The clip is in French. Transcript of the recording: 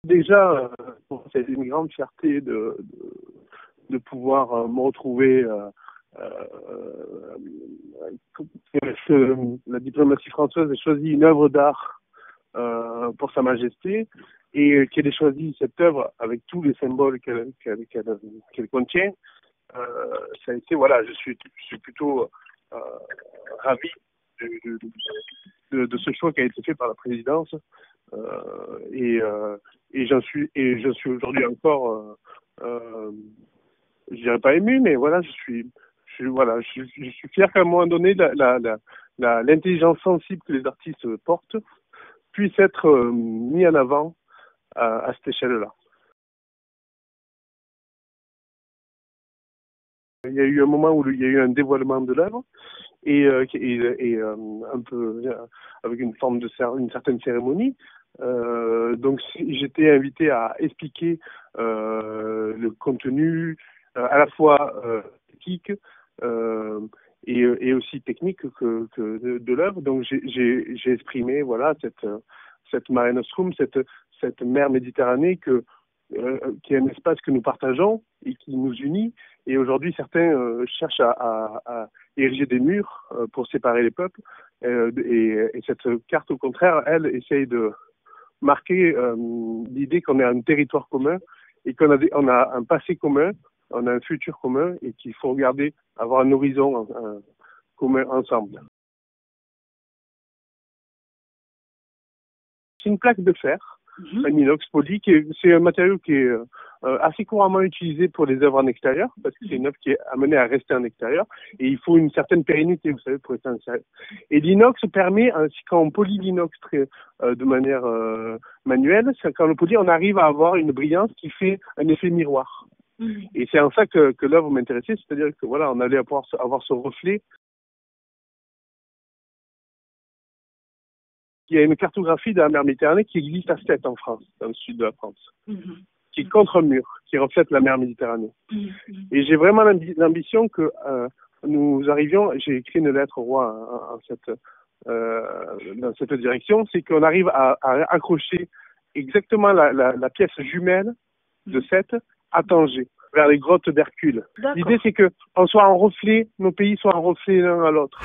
Déjà, c'est une grande fierté de pouvoir me retrouver. La diplomatie française a choisi une œuvre d'art pour Sa Majesté et qu'elle ait choisi cette œuvre avec tous les symboles qu'elle contient. Ça a été, voilà, je suis plutôt ravi de ce choix qui a été fait par la présidence et j'en suis aujourd'hui encore je dirais pas ému, mais voilà, je suis fier qu'à un moment donné l'intelligence sensible que les artistes portent puisse être mis en avant à cette échelle-là. Il y a eu un moment où il y a eu un dévoilement de l'œuvre et un peu avec une forme une certaine cérémonie. Donc j'étais invité à expliquer le contenu à la fois éthique et aussi technique que de l'œuvre. Donc j'ai exprimé voilà cette Mare Nostrum, cette mer Méditerranée qui est un espace que nous partageons et qui nous unit. Et aujourd'hui, certains cherchent à ériger des murs pour séparer les peuples. Et cette carte, au contraire, elle essaye de marquer l'idée qu'on est un territoire commun et on a un passé commun, on a un futur commun et qu'il faut regarder, avoir un horizon commun ensemble. C'est une plaque de fer. Un inox poli, c'est un matériau qui est assez couramment utilisé pour les œuvres en extérieur, parce que c'est une œuvre qui est amenée à rester en extérieur, et il faut une certaine pérennité, vous savez, pour être en extérieur. Et l'inox permet, quand on polit l'inox de manière manuelle, quand on le polit, on arrive à avoir une brillance qui fait un effet miroir. Et c'est en ça que l'œuvre m'intéressait, c'est-à-dire que voilà, on allait pouvoir avoir ce reflet. Il y a une cartographie de la mer Méditerranée qui existe à Sète en France, dans le sud de la France, qui est contre mur, qui reflète la mer Méditerranée. Et j'ai vraiment l'ambition que nous arrivions, j'ai écrit une lettre au roi dans cette direction, c'est qu'on arrive à accrocher exactement la pièce jumelle de Sète à Tanger, vers les grottes d'Hercule. L'idée c'est que on soit en reflet, nos pays soient en reflet l'un à l'autre.